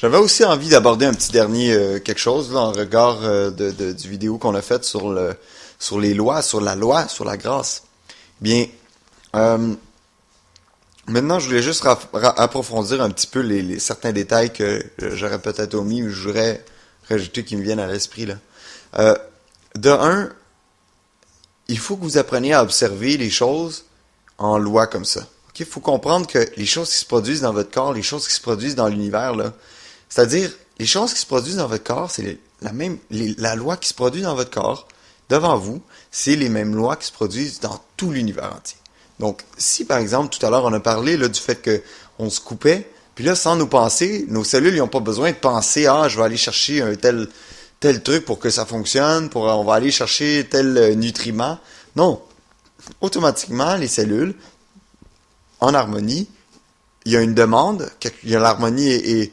J'avais aussi envie d'aborder un petit dernier quelque chose là, en regard du vidéo qu'on a faite sur les lois, sur la grâce. Bien, euh, maintenant, je voulais juste approfondir un petit peu certains détails que j'aurais peut-être omis ou je voudrais rajouter qui me viennent à l'esprit là. Euh, de un, il faut que vous appreniez à observer les choses en loi comme ça. Ok, il faut comprendre que les choses qui se produisent dans votre corps, les choses qui se produisent dans l'univers là, c'est-à-dire les choses qui se produisent dans votre corps, c'est la loi qui se produit dans votre corps devant vous, c'est les mêmes lois qui se produisent dans tout l'univers entier. Donc, si par exemple, tout à l'heure, on a parlé là, du fait que on se coupait, puis là, sans nous penser, nos cellules n'ont pas besoin de penser, ah, je vais aller chercher un tel truc pour que ça fonctionne, on va aller chercher tel nutriment. Non. Automatiquement, les cellules, en harmonie, il y a une demande, l'harmonie est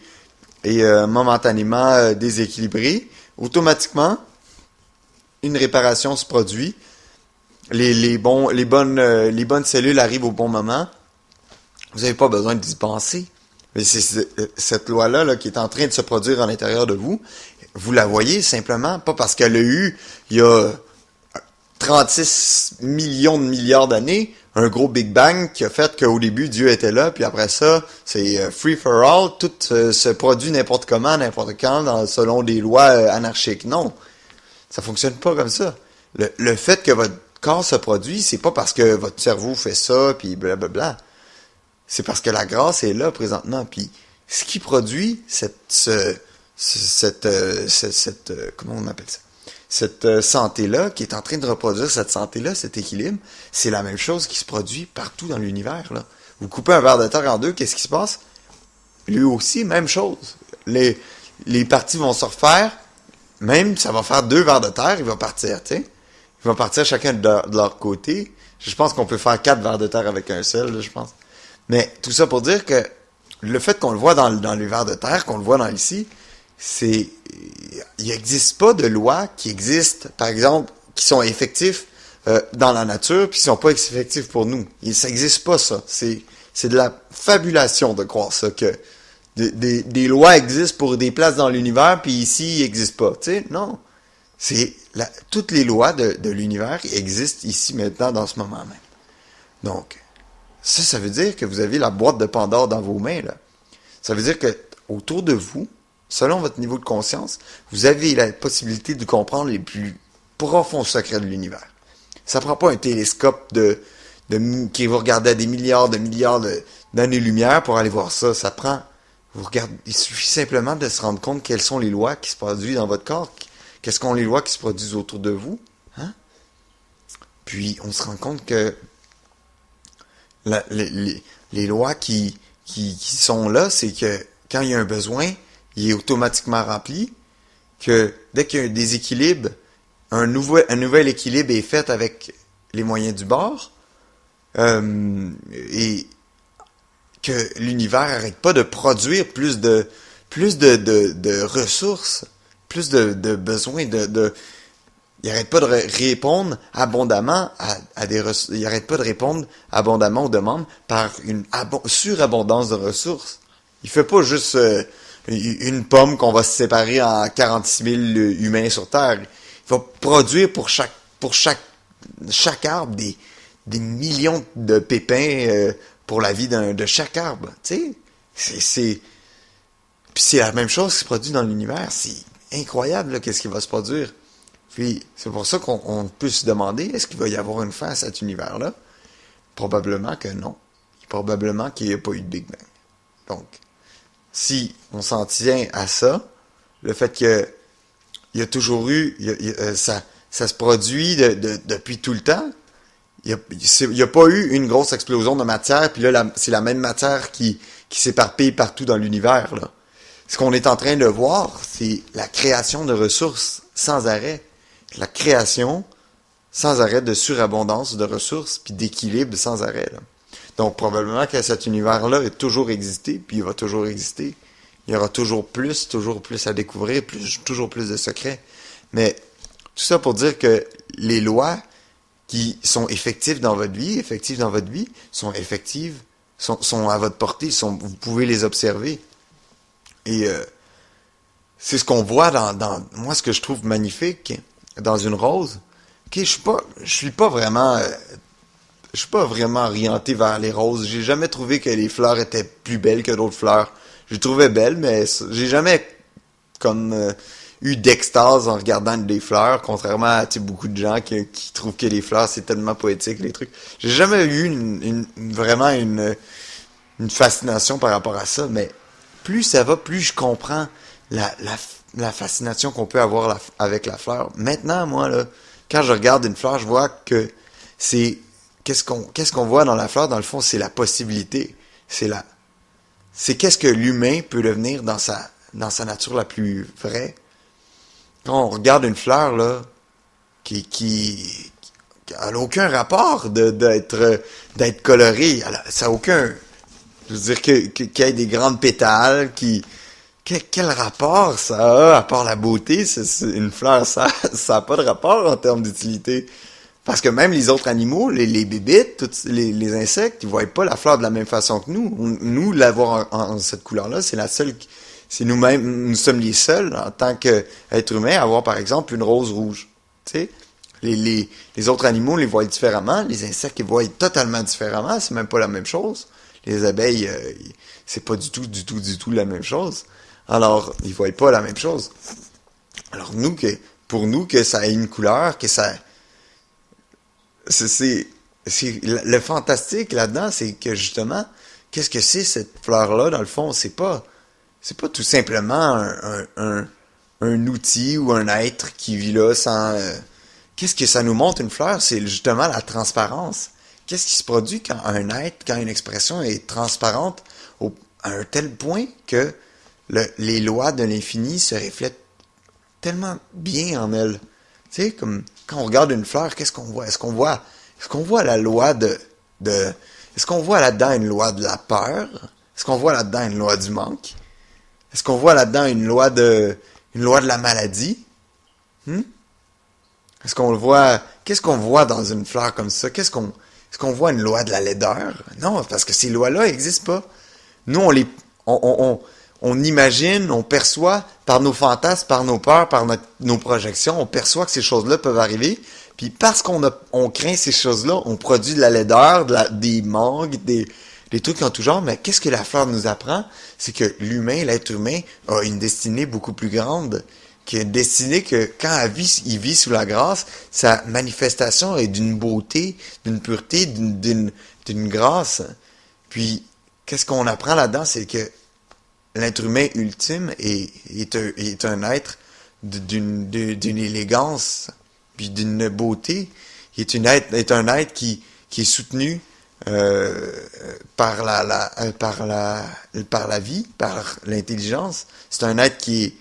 momentanément déséquilibrée. Automatiquement, une réparation se produit. Les bonnes cellules arrivent au bon moment. Vous n'avez pas besoin d'y penser. Mais c'est cette loi-là là, qui est en train de se produire à l'intérieur de vous. Vous la voyez simplement, pas parce qu'elle a eu, il y a 36 millions de milliards d'années, un gros Big Bang qui a fait qu'au début, Dieu était là, puis après ça, c'est free for all, tout se produit n'importe comment, n'importe quand, selon des lois anarchiques. Non, ça fonctionne pas comme ça. Le fait que votre corps se produit, c'est pas parce que votre cerveau fait ça, puis blablabla. C'est parce que la grâce est là présentement. Puis ce qui produit comment on appelle ça? Cette santé-là, qui est en train de reproduire cette santé-là, cet équilibre, c'est la même chose qui se produit partout dans l'univers, là. Vous coupez un verre de terre en deux, qu'est-ce qui se passe? Lui aussi, même chose. Les parties vont se refaire, même ça va faire 2 verres de terre, il va partir, tu sais. Ils vont partir chacun de leur côté. Je pense qu'on peut faire 4 verres de terre avec un seul, là, je pense. Mais tout ça pour dire que le fait qu'on le voit dans les verres de terre, qu'on le voit dans ici, il n'existe pas de lois qui existent, par exemple, qui sont effectifs dans la nature, puis qui sont pas effectifs pour nous. Ça n'existe pas, ça. C'est de la fabulation de croire ça, que des lois existent pour des places dans l'univers, puis ici, ils n'existent pas. Tu sais, non. Toutes les lois de l'univers existent ici, maintenant, dans ce moment même. Donc, ça veut dire que vous avez la boîte de Pandore dans vos mains, là. Ça veut dire que autour de vous, selon votre niveau de conscience, vous avez la possibilité de comprendre les plus profonds secrets de l'univers. Ça prend pas un télescope qui va regarder à des milliards d'années-lumière pour aller voir ça. Il suffit simplement de se rendre compte quelles sont les lois qui se produisent dans votre corps, quelles sont les lois qui se produisent autour de vous. Hein? Puis, on se rend compte que les lois qui sont là, c'est que quand il y a un besoin, il est automatiquement rempli, que dès qu'il y a un déséquilibre, un nouvel équilibre est fait avec les moyens du bord, et que l'univers n'arrête pas de produire plus de ressources, plus de besoins, il n'arrête pas de répondre abondamment il n'arrête pas de répondre abondamment aux demandes par une surabondance de ressources. Il fait pas juste une pomme qu'on va se séparer en 46 000 humains sur Terre. Il va produire pour chaque arbre des millions de pépins pour la vie de chaque arbre. Tu sais, puis c'est la même chose qui se produit dans l'univers. C'est incroyable là, qu'est-ce qui va se produire. Puis c'est pour ça qu'on peut se demander, est-ce qu'il va y avoir une fin à cet univers-là? Probablement que non. Probablement qu'il n'y a pas eu de Big Bang. Donc, si on s'en tient à ça, le fait que il y a toujours eu, ça se produit depuis tout le temps, il n'y a pas eu une grosse explosion de matière, puis là, c'est la même matière qui s'éparpille partout dans l'univers, là. Ce qu'on est en train de voir, c'est la création de ressources sans arrêt. La création sans arrêt de surabondance de ressources, puis d'équilibre sans arrêt, là. Donc, probablement que cet univers-là a toujours existé, puis il va toujours exister. Il y aura toujours plus à découvrir, toujours plus de secrets. Mais tout ça pour dire que les lois qui sont effectives dans votre vie, sont effectives, sont à votre portée, vous pouvez les observer. Et c'est ce qu'on voit moi, ce que je trouve magnifique dans une rose. Ok, je suis pas vraiment orienté vers les roses. J'ai jamais trouvé que les fleurs étaient plus belles que d'autres fleurs. Je les trouvais belles, mais j'ai jamais comme eu d'extase en regardant des fleurs, contrairement à beaucoup de gens qui trouvent que les fleurs c'est tellement poétique, les trucs. J'ai jamais eu vraiment une fascination par rapport à ça, mais plus ça va, plus je comprends la fascination qu'on peut avoir avec la fleur. Maintenant, moi, là, quand je regarde une fleur, je vois que c'est qu'est-ce qu'on voit dans la fleur, dans le fond, c'est la possibilité. C'est qu'est-ce que l'humain peut devenir dans sa nature la plus vraie. Quand on regarde une fleur, là, qui a aucun rapport d'être colorée. Ça a aucun, je veux dire, qu'il y ait des grandes pétales, quel rapport ça a, à part la beauté? Une fleur, ça a pas de rapport en termes d'utilité. Parce que même les autres animaux, les bébites, les insectes, ils voient pas la fleur de la même façon que nous. Nous, l'avoir en cette couleur-là, c'est la seule, c'est nous-mêmes, nous sommes les seuls, en tant qu'être humain, à avoir, par exemple, une rose rouge. Tu sais? Les autres animaux les voient différemment, les insectes les voient totalement différemment, c'est même pas la même chose. Les abeilles, c'est pas du tout la même chose. Alors, ils voient pas la même chose. Alors pour nous, que ça ait une couleur, que ça, le fantastique là-dedans, c'est que justement, qu'est-ce que c'est cette fleur-là, dans le fond, c'est pas tout simplement un outil ou un être qui vit là sans, qu'est-ce que ça nous montre une fleur? C'est justement la transparence. Qu'est-ce qui se produit quand une expression est transparente à un tel point que les lois de l'infini se reflètent tellement bien en elle. Tu sais, comme quand on regarde une fleur, qu'est-ce qu'on voit? Est-ce qu'on voit la loi est-ce qu'on voit là-dedans une loi de la peur? Est-ce qu'on voit là-dedans une loi du manque? Est-ce qu'on voit là-dedans une loi de la maladie? Hmm? Qu'est-ce qu'on voit dans une fleur comme ça? Est-ce qu'on voit une loi de la laideur? Non, parce que ces lois-là n'existent pas. Nous, on imagine, on perçoit par nos fantasmes, par nos peurs, par nos projections, on perçoit que ces choses-là peuvent arriver. Puis parce on craint ces choses-là, on produit de la laideur, des manques, des trucs en tout genre. Mais qu'est-ce que la fleur nous apprend? C'est que l'être humain, a une destinée beaucoup plus grande, qui est une destinée que quand il vit sous la grâce, sa manifestation est d'une beauté, d'une pureté, d'une grâce. Puis qu'est-ce qu'on apprend là-dedans? C'est que l'être humain ultime est un être d'une élégance, puis d'une beauté. Il est un être qui est soutenu par la vie, par l'intelligence. C'est un être qui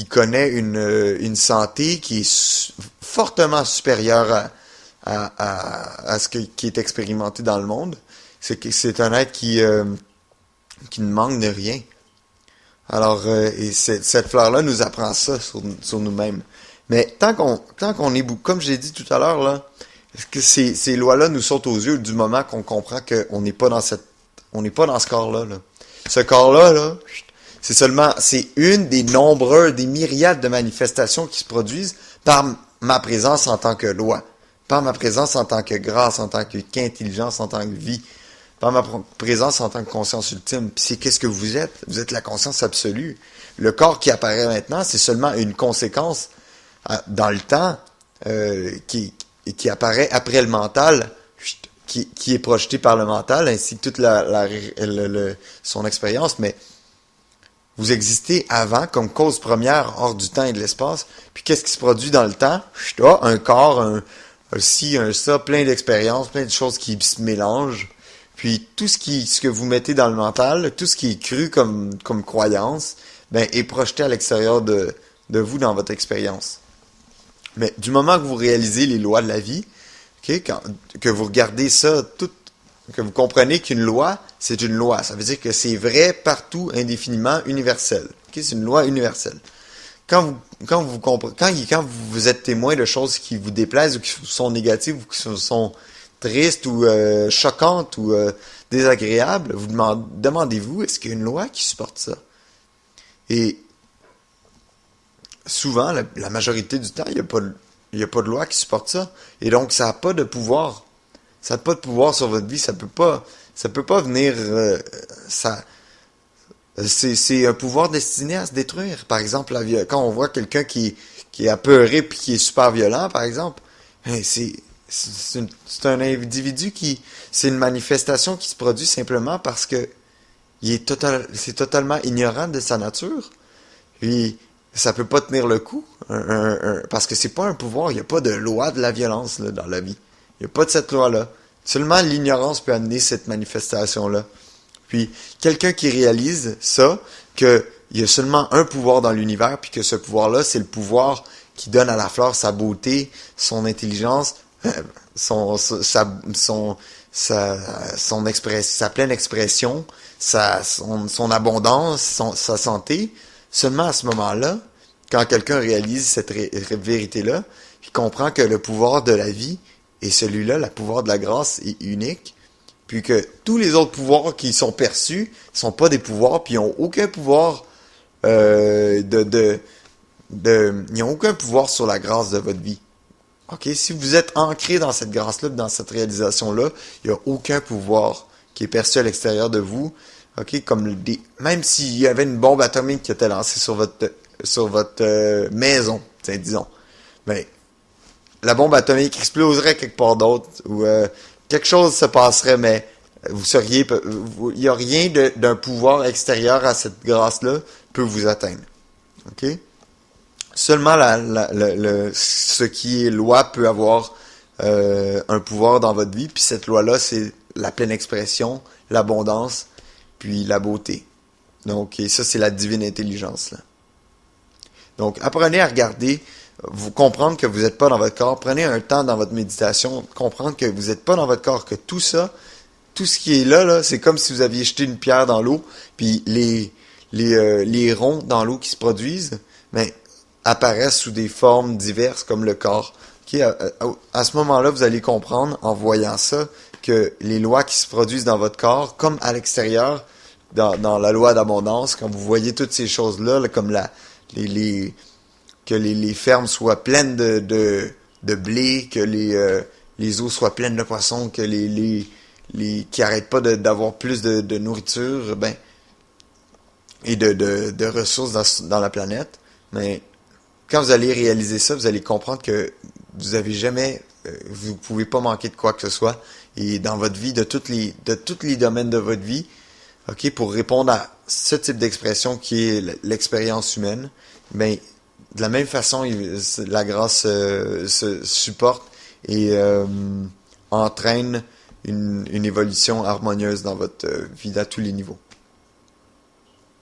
connaît une santé qui est fortement supérieure à ce qui est expérimenté dans le monde. C'est un être qui ne manque de rien. Alors, et cette fleur-là nous apprend ça sur nous-mêmes. Mais tant qu'on est comme j'ai dit tout à l'heure, là, que ces lois-là nous sautent aux yeux du moment qu'on comprend qu'on n'est pas dans on n'est pas dans ce corps-là, là. Ce corps-là, là, c'est une des myriades de manifestations qui se produisent par ma présence en tant que loi, par ma présence en tant que grâce, en tant qu'intelligence, en tant que vie, par ma présence en tant que conscience ultime. Puis c'est qu'est-ce que vous êtes? Vous êtes la conscience absolue. Le corps qui apparaît maintenant, c'est seulement une conséquence dans le temps qui apparaît après le mental, qui est projeté par le mental, ainsi que toute son expérience, mais vous existez avant comme cause première hors du temps et de l'espace, puis qu'est-ce qui se produit dans le temps? Un corps, un ci, un ça, plein d'expériences, plein de choses qui se mélangent, puis tout ce que vous mettez dans le mental, tout ce qui est cru comme croyance, ben, est projeté à l'extérieur de vous dans votre expérience. Mais du moment que vous réalisez les lois de la vie, okay, que vous regardez ça, que vous comprenez qu'une loi, c'est une loi. Ça veut dire que c'est vrai partout, indéfiniment, universel. Okay, c'est une loi universelle. Quand vous êtes témoin de choses qui vous déplaisent ou qui sont négatives ou qui sont tristes ou choquantes ou désagréables, demandez-vous, est-ce qu'il y a une loi qui supporte ça? Et souvent, la majorité du temps, il y a pas de loi qui supporte ça. Et donc, ça n'a pas de pouvoir. Ça n'a pas de pouvoir sur votre vie. Ça peut pas venir. C'est un pouvoir destiné à se détruire. Par exemple, quand on voit quelqu'un qui est apeuré puis qui est super violent, par exemple, ben, c'est un individu c'est une manifestation qui se produit simplement parce que c'est totalement ignorant de sa nature. Puis, ça peut pas tenir le coup, parce que c'est pas un pouvoir, il n'y a pas de loi de la violence là, dans la vie. Il n'y a pas de cette loi-là. Seulement l'ignorance peut amener cette manifestation-là. Puis, quelqu'un qui réalise ça, qu'il y a seulement un pouvoir dans l'univers, puis que ce pouvoir-là, c'est le pouvoir qui donne à la fleur sa beauté, son intelligence, sa pleine expression, son abondance, sa santé. Seulement à ce moment-là, quand quelqu'un réalise cette vérité-là, il comprend que le pouvoir de la vie est celui-là, le pouvoir de la grâce est unique, puis que tous les autres pouvoirs qui sont perçus sont pas des pouvoirs, puis ils n'ont aucun pouvoir ils n'ont aucun pouvoir sur la grâce de votre vie. OK? Si vous êtes ancré dans cette grâce-là, dans cette réalisation-là, il n'y a aucun pouvoir qui est perçu à l'extérieur de vous. OK? Même s'il y avait une bombe atomique qui était lancée sur votre maison, disons, ben, la bombe atomique exploserait quelque part d'autre, ou quelque chose se passerait, mais il n'y a rien d'un pouvoir extérieur à cette grâce-là peut vous atteindre. OK? Seulement ce qui est loi peut avoir un pouvoir dans votre vie, puis cette loi-là, c'est la pleine expression, l'abondance, puis la beauté. Donc, et ça, c'est la divine intelligence, là. Donc, apprenez à regarder, vous comprendre que vous n'êtes pas dans votre corps. Prenez un temps dans votre méditation, comprendre que vous n'êtes pas dans votre corps, que tout ça, tout ce qui est là, c'est comme si vous aviez jeté une pierre dans l'eau, puis les ronds dans l'eau qui se produisent, ben, apparaissent sous des formes diverses comme le corps. Okay? À ce moment-là, vous allez comprendre, en voyant ça, que les lois qui se produisent dans votre corps, comme à l'extérieur, dans la loi d'abondance, quand vous voyez toutes ces choses-là, là, comme que les fermes soient pleines de blé, que les eaux soient pleines de poissons, que qui arrêtent pas d'avoir plus de nourriture, ben, et de ressources dans la planète. Mais quand vous allez réaliser ça, vous allez comprendre que vous avez jamais, vous pouvez pas manquer de quoi que ce soit. Et dans votre vie, de tous les domaines de votre vie, OK, pour répondre à ce type d'expression qui est l'expérience humaine, ben, de la même façon, la grâce se supporte et entraîne une évolution harmonieuse dans votre vie à tous les niveaux.